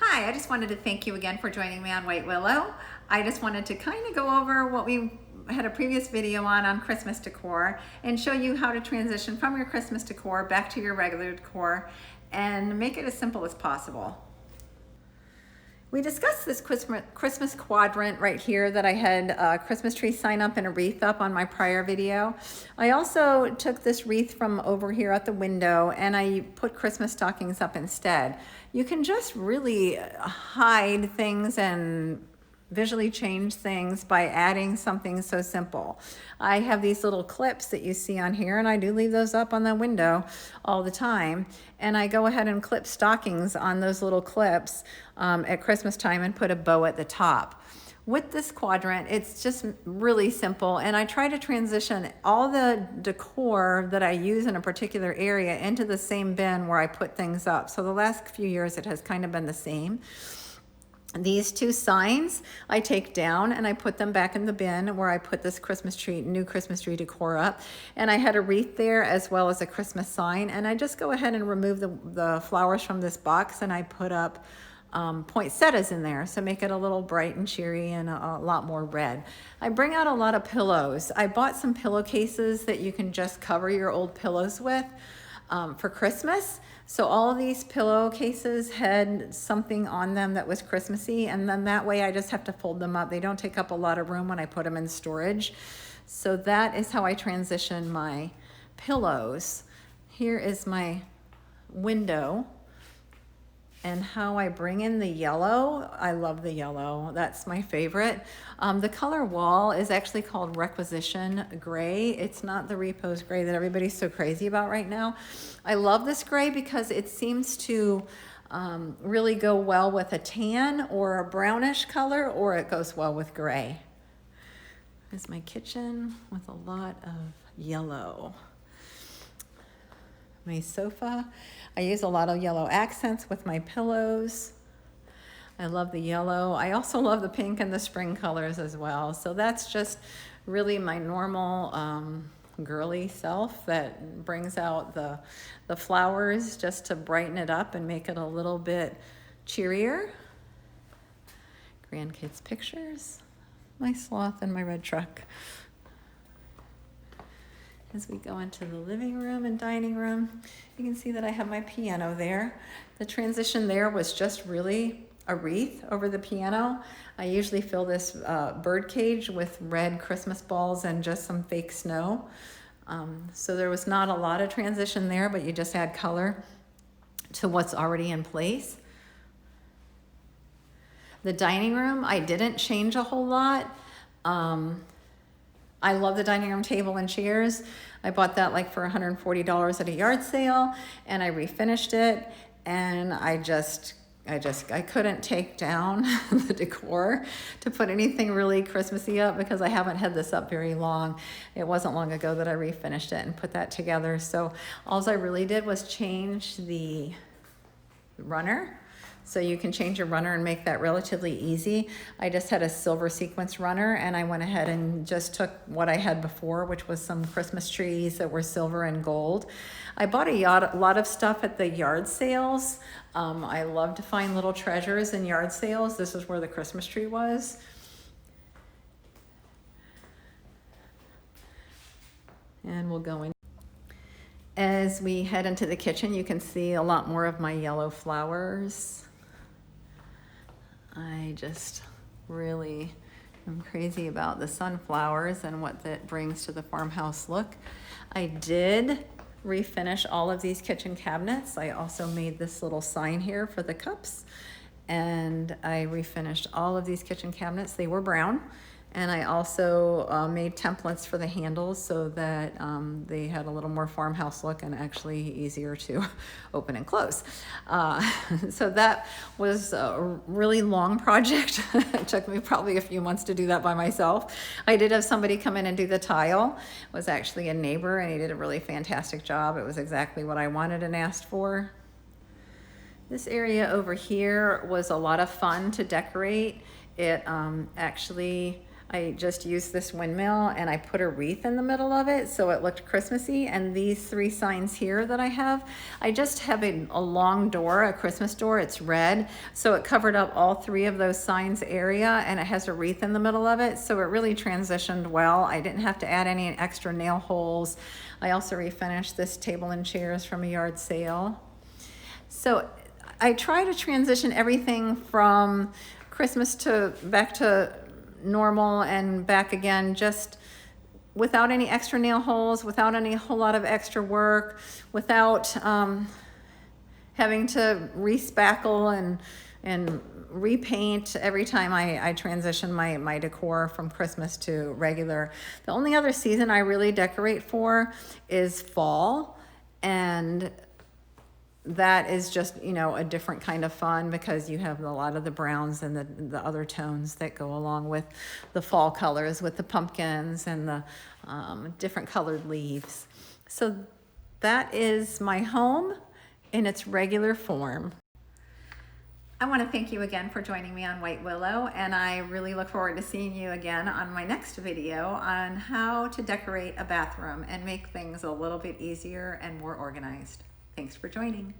Hi, I just wanted to thank you again for joining me on White Willow. I just wanted to kind of go over what we had a previous video on Christmas decor and show you how to transition from your Christmas decor back to your regular decor and make it as simple as possible. We discussed this Christmas quadrant right here that I had a Christmas tree sign up and a wreath up on my prior video. I also took this wreath from over here at the window and I put Christmas stockings up instead. You can just really hide things and visually change things by adding something so simple. I have these little clips that you see on here, and I do leave those up on the window all the time. And I go ahead and clip stockings on those little clips at Christmas time and put a bow at the top. With this quadrant, it's just really simple, and I try to transition all the decor that I use in a particular area into the same bin where I put things up. So the last few years it has kind of been the same. These two signs I take down and I put them back in the bin where I put this Christmas tree, new Christmas tree decor up. And I had a wreath there as well as a Christmas sign. And I just go ahead and remove the flowers from this box and I put up poinsettias in there. So make it a little bright and cheery and a lot more red. I bring out a lot of pillows. I bought some pillowcases that you can just cover your old pillows with for Christmas. So all of these pillowcases had something on them that was Christmassy, and then that way I just have to fold them up. They don't take up a lot of room when I put them in storage. So that is how I transition my pillows. Here is my window and how I bring in the yellow. I love the yellow. That's my favorite. The color wall is actually called Requisition Gray. It's not the Repose Gray that everybody's so crazy about right now. I love this gray because it seems to really go well with a tan or a brownish color, or it goes well with gray. This is my kitchen with a lot of yellow. My sofa, I use a lot of yellow accents with my pillows. I love the yellow. I also love the pink and the spring colors as well. So that's just really my normal girly self that brings out the flowers just to brighten it up and make it a little bit cheerier. Grandkids pictures, my sloth and my red truck. As we go into the living room and dining room, you can see that I have my piano there. The transition there was just really a wreath over the piano. I usually fill this bird cage with red Christmas balls and just some fake snow. So there was not a lot of transition there, but you just add color to what's already in place. The dining room, I didn't change a whole lot. I love the dining room table and chairs. I bought that like for $140 at a yard sale, and I refinished it, and I couldn't take down the decor to put anything really Christmassy up because I haven't had this up very long. It wasn't long ago that I refinished it and put that together. So all I really did was change the runner. So you can change your runner and make that relatively easy. I just had a silver sequence runner, and I went ahead and just took what I had before, which was some Christmas trees that were silver and gold. I bought a lot of stuff at the yard sales. I love to find little treasures in yard sales. This is where the Christmas tree was. And we'll go in. As we head into the kitchen, you can see a lot more of my yellow flowers. I just really am crazy about the sunflowers and what that brings to the farmhouse look. I did refinish all of these kitchen cabinets. I also made this little sign here for the cups, and I refinished all of these kitchen cabinets. They were brown. And I also made templates for the handles so that they had a little more farmhouse look and actually easier to open and close. So that was a really long project. It took me probably a few months to do that by myself. I did have somebody come in and do the tile. It was actually a neighbor, and he did a really fantastic job. It was exactly what I wanted and asked for. This area over here was a lot of fun to decorate. It actually I just used this windmill and I put a wreath in the middle of it so it looked Christmassy. And these 3 signs here that I have, I just have a long door, a Christmas door. It's red, so it covered up all 3 of those signs area, and it has a wreath in the middle of it, so it really transitioned well. I didn't have to add any extra nail holes. I also refinished this table and chairs from a yard sale. So I try to transition everything from Christmas to back to normal and back again, just without any extra nail holes, without any whole lot of extra work, without having to respackle and repaint every time I transition my decor from Christmas to regular. The only other season I really decorate for is fall, and that is just, you know, a different kind of fun because you have a lot of the browns and the other tones that go along with the fall colors, with the pumpkins and the different colored leaves. So that is my home in its regular form. I want to thank you again for joining me on White Willow, and I really look forward to seeing you again on my next video on how to decorate a bathroom and make things a little bit easier and more organized. Thanks for joining.